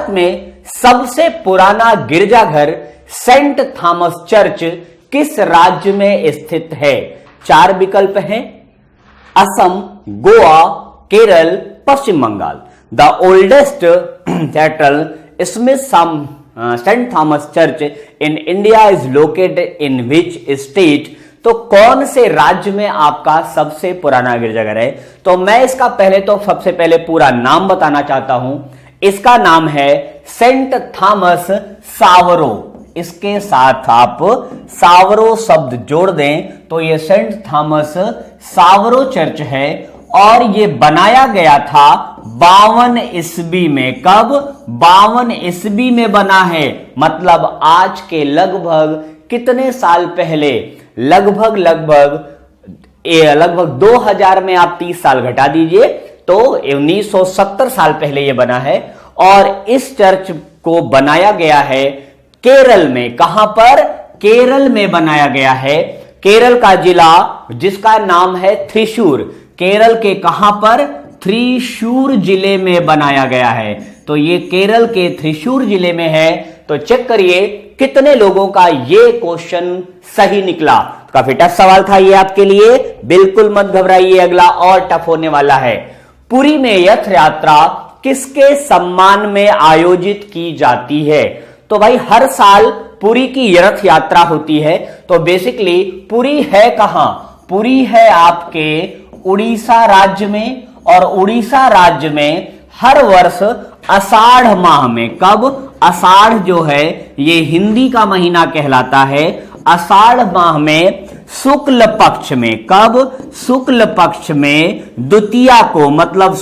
में सबसे पुराना गिरजाघर सेंट थॉमस चर्च किस राज्य में स्थित है? 4 विकल्प हैं, Assam, Goa, Kerala, Paschim Bangal. The oldest cathedral Saint Thomas church in India is located in which state? तो कौन से राज्य में आपका सबसे पुराना गिरजाघर है? तो मैं इसका सबसे पहले पूरा नाम बताना चाहता हूं। इसका नाम है सेंट थॉमस सावरो। इसके साथ आप सावरो शब्द जोड़ दें तो ये सेंट थॉमस सावरो चर्च है और ये बनाया गया था 52 ईस्वी में। कब? 52 ईस्वी में बना है। मतलब आज के लगभग कितने साल पहले? लगभग 2000 में आप 30 साल घटा दीजिए तो 1970 साल पहले यह बना है। और इस चर्च को बनाया गया है केरल में। कहां पर? केरल में बनाया गया है। केरल का जिला जिसका नाम है थ्रिशूर। केरल के कहां पर? थ्रिशूर जिले में बनाया गया है। तो ये केरल के थ्रिशूर जिले में है। तो चेक करिए कितने लोगों का ये क्वेश्चन सही निकला। काफी टफ सवाल था ये आपके लिए, बिल्कुल मत घबराइए, अगला और टफ होने वाला है। पुरी में रथ यात्रा किसके सम्मान में आयोजित की जाती है? तो भाई हर साल पुरी की रथ यात्रा होती है। तो बेसिकली पुरी है कहां? पुरी है आपके उड़ीसा राज्य में। और उड़ीसा राज्य में हर वर्ष आषाढ़ माह में, कब? आषाढ़ जो है ये हिंदी का महीना कहलाता है। आषाढ़ माह में शुक्ल पक्ष में, कब? शुक्ल पक्ष में द्वितीया को, मतलब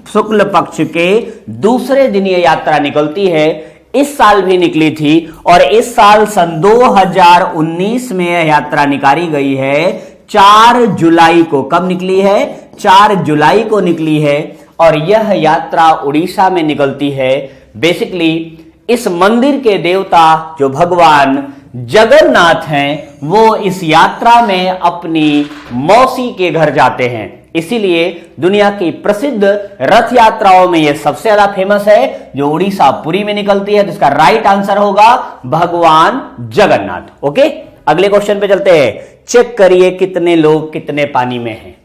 शुक्ल पक्ष के दूसरे दिन ये यात्रा निकलती है। इस साल भी निकली थी और इस साल सन 2019 में यह यात्रा निकाली गई है 4 जुलाई को। कब निकली है? 4 जुलाई को निकली है और यह यात्रा उड़ीसा में निकलती है। बेसिकली इस मंदिर के देवता जो भगवान जगन्नाथ हैं, वो इस यात्रा में अपनी मौसी के घर जाते हैं। इसीलिए दुनिया की प्रसिद्ध रथ यात्राओं में यह सबसे ज्यादा फेमस है, जो उड़ीसा पुरी में निकलती है। तो इसका राइट आंसर होगा भगवान जगन्नाथ। ओके, अगले क्वेश्चन पे चलते हैं। चेक करिए कितने लोग कितने पानी में हैं।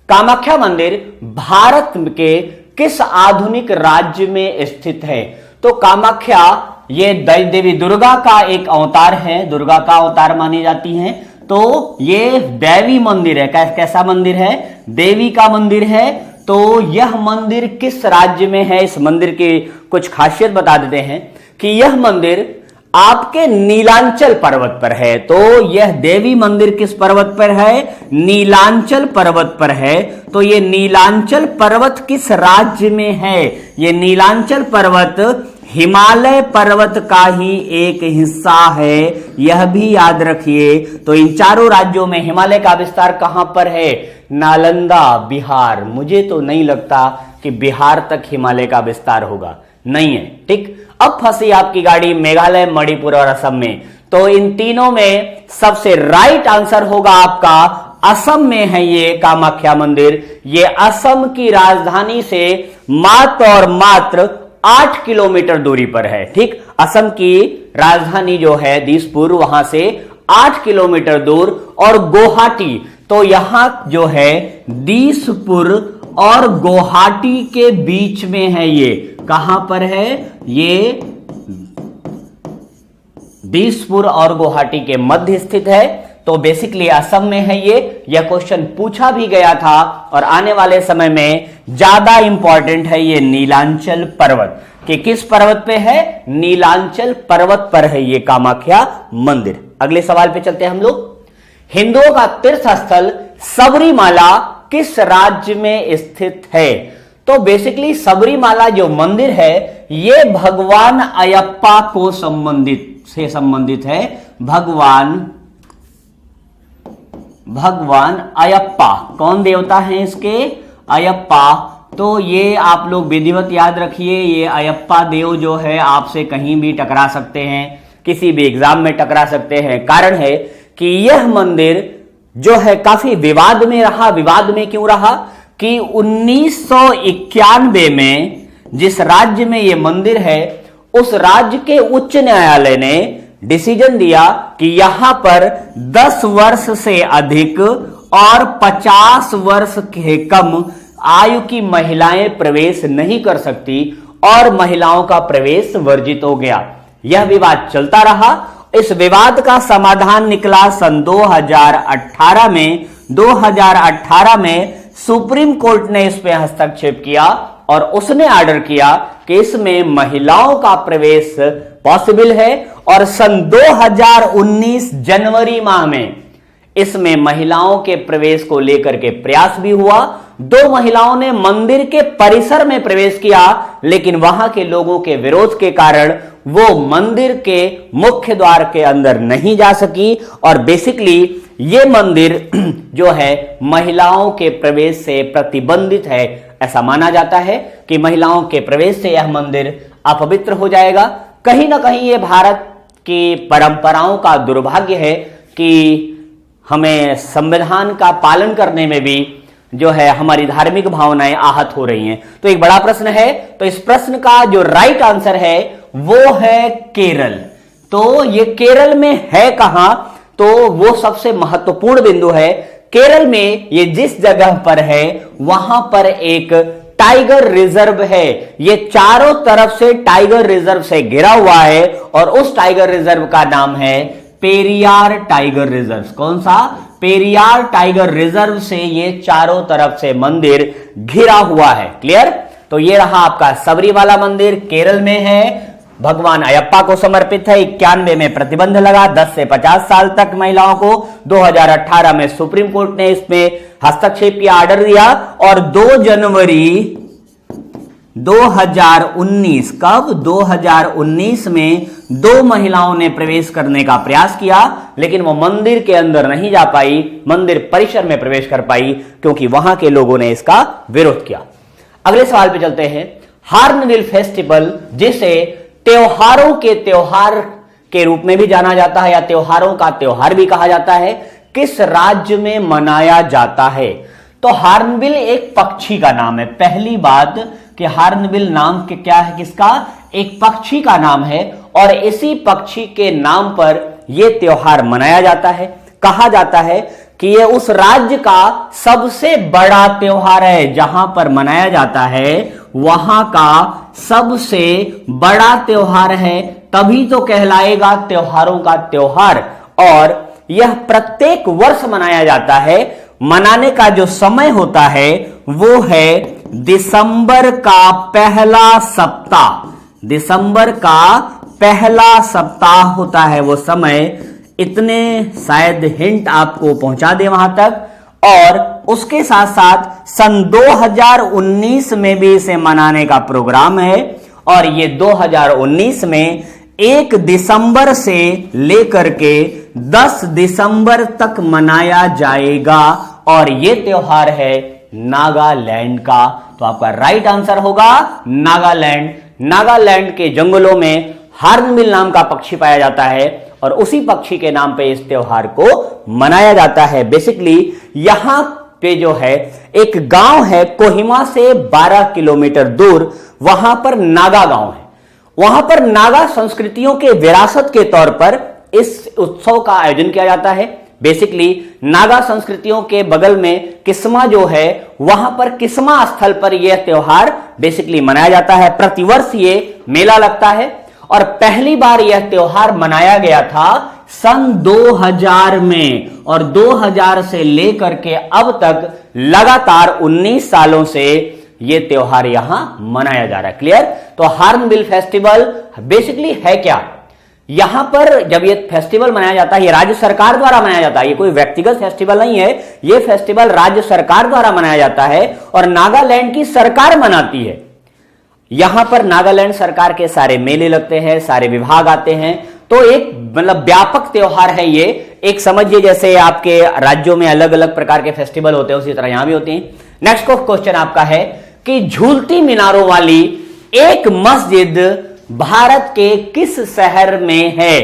कामाख्या मंदिर भारत के किस आधुनिक राज्य में स्थित है? तो कामाख्या ये देवी दुर्गा का एक अवतार है, दुर्गा का अवतार मानी जाती हैं। तो ये देवी मंदिर है। कैसा मंदिर है? देवी का मंदिर है। तो यह मंदिर किस राज्य में है? इस मंदिर की कुछ खासियत बता देते हैं कि यह मंदिर आपके नीलांचल पर्वत पर है। तो यह देवी मंदिर किस पर्वत पर है? नीलांचल पर्वत पर है। तो यह नीलांचल पर्वत किस राज्य में है? यह नीलांचल पर्वत हिमालय पर्वत का ही एक हिस्सा है, यह भी याद रखिए। तो इन चारों राज्यों में हिमालय का विस्तार कहां पर है? नालंदा, बिहार। मुझे तो नहीं लगता कि बिहार तक हिमालय का विस्तार होगा, नहीं है। ठीक, अब फंसी आपकी गाड़ी मेघालय, मणिपुर और असम में। तो इन तीनों में सबसे राइट आंसर होगा आपका असम में है ये कामाख्या मंदिर। ये असम की राजधानी से मात्र और मात्र 8 किलोमीटर दूरी पर है। ठीक, असम की राजधानी जो है दिसपुर, वहां से 8 किलोमीटर दूर। और गुवाहाटी, तो यहां जो है दिसपुर और गुवाहाटी के बीच में है। ये कहां पर है? ये दिसपुर और गुवाहाटी के मध्य स्थित है। तो बेसिकली असम में है ये। यह क्वेश्चन पूछा भी गया था और आने वाले समय में ज्यादा इंपॉर्टेंट है ये नीलांचल पर्वत, कि किस पर्वत पे है? नीलांचल पर्वत पर है ये कामाख्या मंदिर। अगले सवाल पे चलते हैं हम लोग। हिंदुओं का तीर्थ स्थल सबरीमाला किस राज्य में स्थित है? तो बेसिकली सबरीमाला जो मंदिर है ये भगवान अयप्पा को संबंधित है। भगवान अयप्पा कौन देवता हैं इसके? अयप्पा। तो ये आप लोग विधिवत याद रखिए, ये अयप्पा देव जो है आपसे कहीं भी टकरा सकते हैं, किसी भी एग्जाम में टकरा सकते हैं। कारण है कि यह मंदिर जो है काफी विवाद में रहा। विवाद में क्यों रहा? कि 1991 में जिस राज्य में यह मंदिर है उस राज्य के उच्च न्यायालय ने डिसीजन दिया कि यहां पर 10 वर्ष से अधिक और 50 वर्ष के कम आयु की महिलाएं प्रवेश नहीं कर सकती और महिलाओं का प्रवेश वर्जित हो गया। यह विवाद चलता रहा। इस विवाद का समाधान निकला सन 2018 में। 2018 में सुप्रीम कोर्ट ने इस पे हस्तक्षेप किया और उसने ऑर्डर किया कि इसमें महिलाओं का प्रवेश पॉसिबल है और सन 2019 जनवरी माह में इसमें महिलाओं के प्रवेश को लेकर के प्रयास भी हुआ। 2 महिलाओं ने मंदिर के परिसर में प्रवेश किया, लेकिन वहां के लोगों के विरोध के कारण वो मंदिर के मुख्य द्वार के अंदर नहीं जा सकी और बेसिकली ये मंदिर जो है महिलाओं के प्रवेश से प्रतिबंधित है। ऐसा माना जाता है कि महिलाओं के प्रवेश से यह मंदिर अपवित्र हो जाएगा। कहीं ना कहीं ये भारत की परंपराओं का दुर्भाग्य है कि हमें संविधान का पालन करने में भी जो है हमारी धार्मिक भावनाएं आहत हो रही हैं। तो एक बड़ा प्रश्न है, तो इस प्रश्न का जो राइट आंसर है वो है केरल। तो ये केरल में है कहां, तो वो सबसे महत्वपूर्ण बिंदु है। केरल में ये जिस जगह पर है वहां पर एक टाइगर रिजर्व है। ये चारों तरफ से टाइगर रिजर्व से घिरा हुआ है और उस टाइगर रिजर्व का नाम है पेरियार टाइगर रिजर्व। कौन सा? पेरियार टाइगर रिजर्व से ये चारों तरफ से मंदिर घिरा हुआ है। क्लियर? तो ये रहा आपका सबरीमाला मंदिर, केरल में है, भगवान अयप्पा को समर्पित है। 91 में प्रतिबंध लगा 10 से 50 साल तक महिलाओं को। 2018 में सुप्रीम कोर्ट ने इसमें हस्तक्षेप किया, ऑर्डर दिया और 2 जनवरी 2019 कब? 2019 में 2 महिलाओं ने प्रवेश करने का प्रयास किया, लेकिन वो मंदिर के अंदर नहीं जा पाई, मंदिर परिसर में प्रवेश कर पाई क्योंकि वहां के लोगों ने इसका विरोध किया। अगले सवाल पे चलते हैं। हार्नबिल फेस्टिवल, जिसे त्योहारों के त्योहार के रूप में भी जाना जाता है या त्योहारों का त्योहार भी कहा जाता है, किस राज्य में मनाया जाता है? तो हार्नबिल एक पक्षी का नाम है। पहली बात कि हार्नबिल नाम के क्या है, किसका? एक पक्षी का नाम है और इसी पक्षी के नाम पर यह त्योहार मनाया जाता है। कहा जाता है कि यह उस राज्य का सबसे बड़ा त्योहार है। जहां पर मनाया जाता है वहां का सबसे बड़ा त्योहार है, तभी तो कहलाएगा त्योहारों का त्योहार। और यह प्रत्येक वर्ष मनाया जाता है। मनाने का जो समय होता है वो है दिसंबर का पहला सप्ताह। दिसंबर का पहला सप्ताह होता है वो समय। इतने शायद हिंट आपको पहुंचा दे वहां तक। और उसके साथ साथ सन 2019 में भी इसे मनाने का प्रोग्राम है और ये 2019 में 1 दिसंबर से लेकर के 10 दिसंबर तक मनाया जाएगा और ये त्योहार है नागालैंड का। तो आपका राइट आंसर होगा नागालैंड। नागालैंड के जंगलों में हार्नबिल नाम का पक्षी पाया जाता है और उसी पक्षी के नाम पे इस त्योहार को मनाया जाता है। बेसिकली यहां पे जो है एक गांव है कोहिमा से 12 किलोमीटर दूर, वहां पर नागा गांव है। वहां पर नागा संस्कृतियों के विरासत के तौर पर इस उत्सव का आयोजन किया जाता है। बेसिकली नागा संस्कृतियों के बगल में किस्मा जो है, वहां पर किस्मा स्थल पर यह त्योहार बेसिकली मनाया जाता है। प्रतिवर्ष ये मेला लगता है और पहली बार यह त्योहार मनाया गया था सन 2000 में और 2000 से लेकर के अब तक लगातार 19 सालों से यह त्योहार यहां मनाया जा रहा है। क्लियर? तो हार्नबिल फेस्टिवल बेसिकली है क्या? यहां पर जब ये फेस्टिवल मनाया जाता है, ये राज्य सरकार द्वारा मनाया जाता है। ये कोई व्यक्तिगत फेस्टिवल नहीं है, ये फेस्टिवल राज्य सरकार द्वारा मनाया जाता है और नागालैंड की सरकार मनाती है। यहां पर नागालैंड सरकार के सारे मेले लगते हैं, सारे विभाग आते हैं। तो एक मतलब व्यापक त्योहार है ये। एक समझिए जैसे आपके राज्यों में अलग अलग प्रकार के फेस्टिवल होते हैं, उसी तरह यहां भी होते हैं। नेक्स्ट क्वेश्चन आपका है कि झूलती मीनारों वाली एक मस्जिद भारत के किस शहर में है?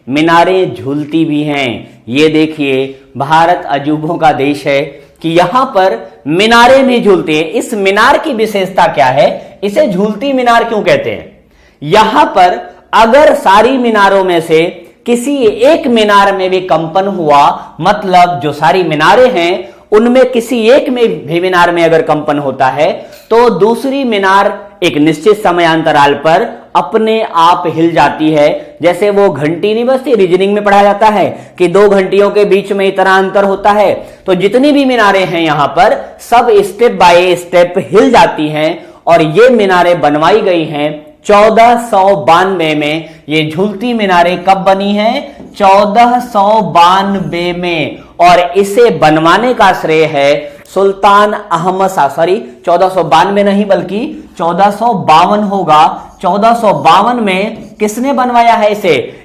मीनारें झूलती भी हैं। ये देखिए, भारत अजूबों का देश है कि यहां पर मीनारें भी झूलती हैं। इस मीनार की विशेषता क्या है? इसे झूलती मीनार क्यों कहते हैं? यहां पर अगर सारी मीनारों में से किसी एक मीनार में भी कंपन हुआ, मतलब जो सारी मीनारें हैं उनमें किसी एक में भी मीनार में अगर कंपन होता है तो दूसरी मीनार एक निश्चित समयांतराल पर अपने आप हिल जाती है। जैसे वो घंटी नहीं बजती, रीजनिंग में पढ़ा जाता है कि 2 घंटियों के बीच में इतना अंतर होता है, तो जितनी भी मीनारें हैं यहां पर सब स्टेप बाय स्टेप हिल जाती हैं। और ये मीनारें बनवाई गई हैं 1492 में। ये झूलती मीनारें कब बनी हैं? 1492 में। और इसे बनवाने का श्रेय है सुल्तान अहमद शाह, सॉरी 1492 नहीं बल्कि 1452 होगा। 1452 में किसने बनवाया है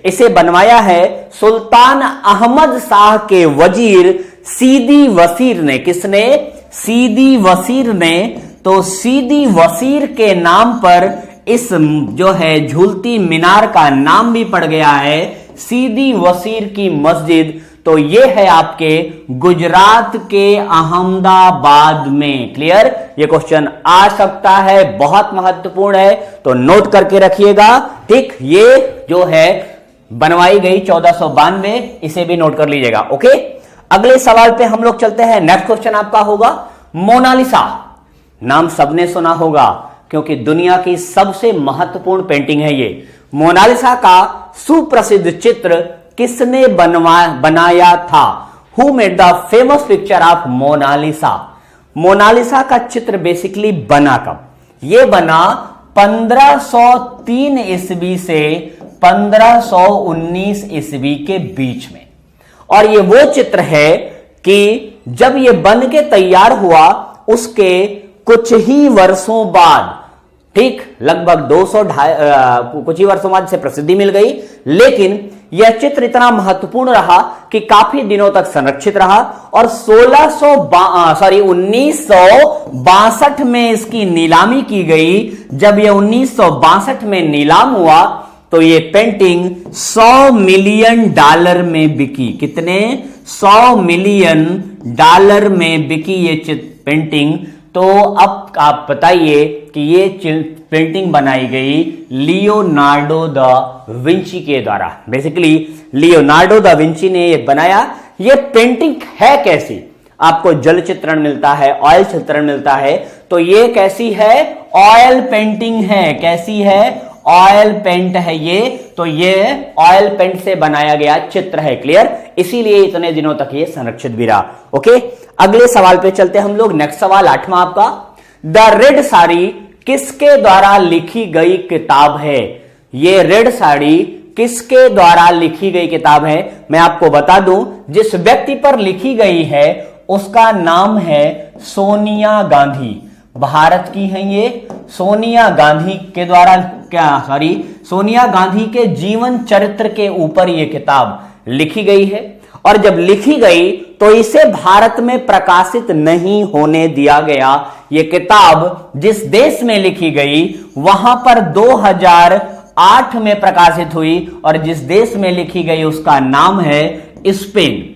इसे बनवाया है सुल्तान अहमद शाह के वजीर सीदी वसीर ने। किसने? सीदी वसीर ने। तो सीदी वसीर के नाम पर इस जो है झूलती मीनार का नाम भी पड़ गया है सीदी वसीर की मस्जिद। तो यह है आपके गुजरात के अहमदाबाद में। क्लियर? यह क्वेश्चन आ सकता है, बहुत महत्वपूर्ण है, तो नोट करके रखिएगा। ठीक, ये जो है बनवाई गई 1492, इसे भी नोट कर लीजिएगा। ओके, अगले सवाल पे हम लोग चलते हैं। नेक्स्ट क्वेश्चन आपका होगा मोनालिसा। नाम सबने सुना होगा क्योंकि दुनिया की सबसे महत्वपूर्ण पेंटिंग है ये। मोनालिसा का सुप्रसिद्ध चित्र किसने बनाया था? Who made the famous picture of Mona Lisa? Mona Lisa का चित्र बेसिकली बना कब? यह बना 1503 ईस्वी से 1519 ईस्वी के बीच में। और यह वो चित्र है कि जब यह बन के तैयार हुआ उसके कुछ ही वर्षों बाद, ठीक लगभग 200 कुछ ही वर्षों बाद से प्रसिद्धि मिल गई, लेकिन यह चित्र इतना महत्वपूर्ण रहा कि काफी दिनों तक संरक्षित रहा। और 1962 में इसकी नीलामी की गई। जब यह 1962 में नीलाम हुआ तो यह पेंटिंग $100 मिलियन में बिकी। कितने? $100 मिलियन में बिकी ये पेंटिंग। तो अब आप बताइए कि ये पेंटिंग बनाई गई लियोनार्डो दा विंची के द्वारा। बेसिकली लियोनार्डो दा विंची ने ये बनाया। ये पेंटिंग है कैसी? आपको जल चित्रण मिलता है, ऑयल चित्रण मिलता है, तो ये कैसी है? ऑयल पेंटिंग है। कैसी है? ऑयल पेंट है ये। तो ये ऑयल पेंट से बनाया गया चित्र है। क्लियर? इसीलिए इतने दिनों तक ये संरक्षित भी रहा। ओके, अगले सवाल पे चलते हैं हम लोग। नेक्स्ट सवाल 8वां आपका, द रेड साड़ी किसके द्वारा लिखी गई किताब है? ये रेड साड़ी किसके द्वारा लिखी गई किताब है? मैं आपको बता दूं, जिस व्यक्ति पर लिखी गई है उसका नाम है सोनिया गांधी। भारत की हैं ये। सोनिया गांधी के द्वारा सोनिया गांधी के जीवन चरित्र के ऊपर ये किताब लिखी गई है। और जब लिखी गई तो इसे भारत में प्रकाशित नहीं होने दिया गया। ये किताब जिस देश में लिखी गई वहां पर 2008 में प्रकाशित हुई, और जिस देश में लिखी गई उसका नाम है स्पेन।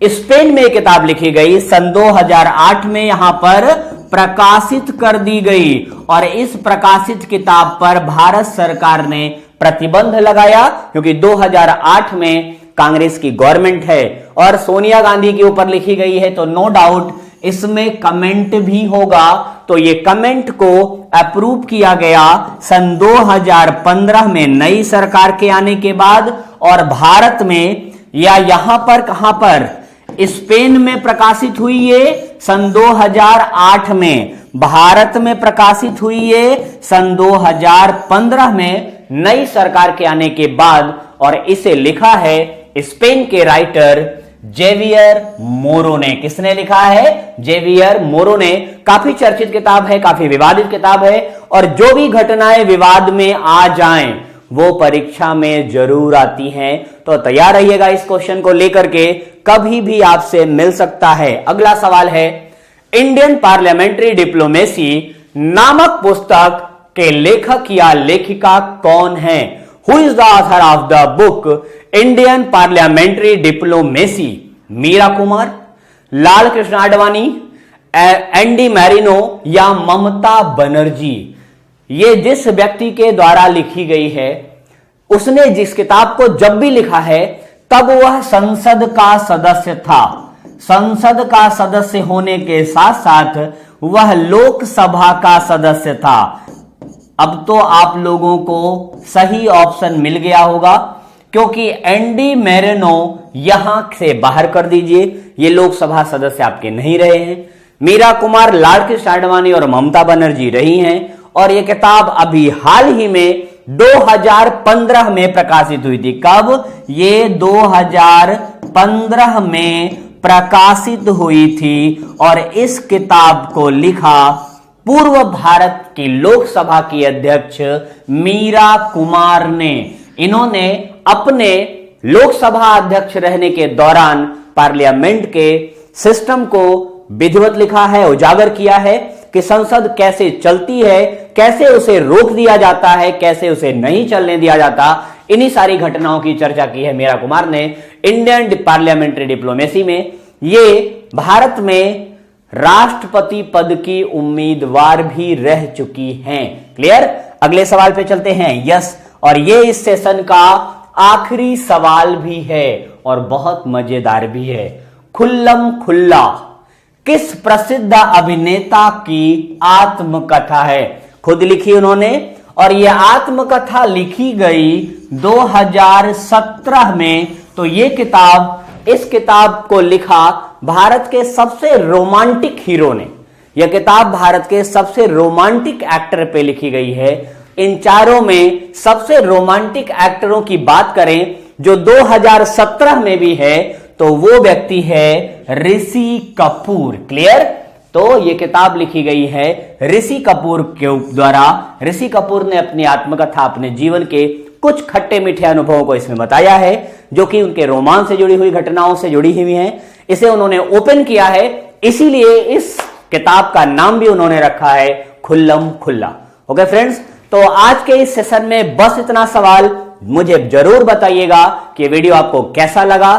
स्पेन में किताब लिखी गई, सन 2008 में यहां पर प्रकाशित कर दी गई। और इस प्रकाशित किताब पर भारत सरकार ने प्रतिबंध लगाया क्योंकि 2008 में कांग्रेस की गवर्नमेंट है और सोनिया गांधी के ऊपर लिखी गई है, तो नो डाउट इसमें कमेंट भी होगा। तो ये कमेंट को अप्रूव किया गया सन 2015 में नई सरकार के आने के बाद। और भारत में या यहां पर कहां पर? स्पेन में प्रकाशित हुई ये सन 2008 में, भारत में प्रकाशित हुई ये सन 2015 में नई सरकार के आने के बाद। और इसे लिखा है स्पेन के राइटर जेवियर मोरो ने। किसने लिखा है? जेवियर मोरो ने। काफी चर्चित किताब है, काफी विवादित किताब है, और जो भी घटनाएं विवाद में आ जाएं वो परीक्षा में जरूर आती हैं। तो तैयार रहिएगा इस क्वेश्चन को लेकर के, कभी भी आपसे मिल सकता है। अगला सवाल है, इंडियन पार्लियामेंट्री डिप्लोमेसी नामक पुस्तक के लेखक या लेखिका कौन है? Who is the author of the book Indian parliamentary diplomacy? Meira Kumar, Lal Krishna Advani, Andy Marino या ममता बनर्जी? ये जिस व्यक्ति के द्वारा लिखी गई है, उसने जिस किताब को जब भी लिखा है तब वह संसद का सदस्य था। संसद का सदस्य होने के साथ साथ वह लोकसभा का सदस्य था। अब तो आप लोगों को सही ऑप्शन मिल गया होगा, क्योंकि एंडी मैरिनो यहां से बाहर कर दीजिए, ये लोकसभा सदस्य आपके नहीं रहे हैं। मीरा कुमार लाड़कृष्ण आडवाणी और ममता बनर्जी रही हैं, और यह किताब अभी हाल ही में 2015 में प्रकाशित हुई थी। कब? ये 2015 में प्रकाशित हुई थी, और इस किताब को लिखा पूर्व भारत की लोकसभा की अध्यक्ष मीरा कुमार ने। इन्होंने अपने लोकसभा अध्यक्ष रहने के दौरान पार्लियामेंट के सिस्टम को विधिवत लिखा है, उजागर किया है कि संसद कैसे चलती है, कैसे उसे रोक दिया जाता है, कैसे उसे नहीं चलने दिया जाता। इन्हीं सारी घटनाओं की चर्चा की है मीरा कुमार ने इंडियन पार्लियामेंट्री डिप्लोमेसी में। ये भारत में राष्ट्रपति पद की उम्मीदवार भी रह चुकी हैं। क्लियर? अगले सवाल पे चलते हैं। यस, और ये इस सेशन का आखिरी सवाल भी है और बहुत मजेदार भी है। खुल्लम खुल्ला किस प्रसिद्ध अभिनेता की आत्मकथा है? खुद लिखी उन्होंने, और यह आत्मकथा लिखी गई 2017 में। तो ये किताब, इस किताब को लिखा भारत के सबसे रोमांटिक हीरो ने। यह किताब भारत के सबसे रोमांटिक एक्टर पे लिखी गई है। इन चारों में सबसे रोमांटिक एक्टरों की बात करें जो 2017 में भी है, तो वो व्यक्ति है ऋषि कपूर। क्लियर? तो ये किताब लिखी गई है ऋषि कपूर के द्वारा। ऋषि कपूर ने अपनी आत्मकथा, अपने जीवन के कुछ खट्टे मीठे अनुभवों को इसमें बताया है, जो कि उनके रोमांच से जुड़ी हुई घटनाओं से जुड़ी हुई हैं। इसे उन्होंने ओपन किया है, इसीलिए इस किताब का नाम भी उन्होंने रखा है खुल्लम खुल्ला। ओके फ्रेंड्स, तो आज के इस सेशन में बस इतना सवाल। मुझे जरूर बताइएगा कि वीडियो आपको कैसा लगा।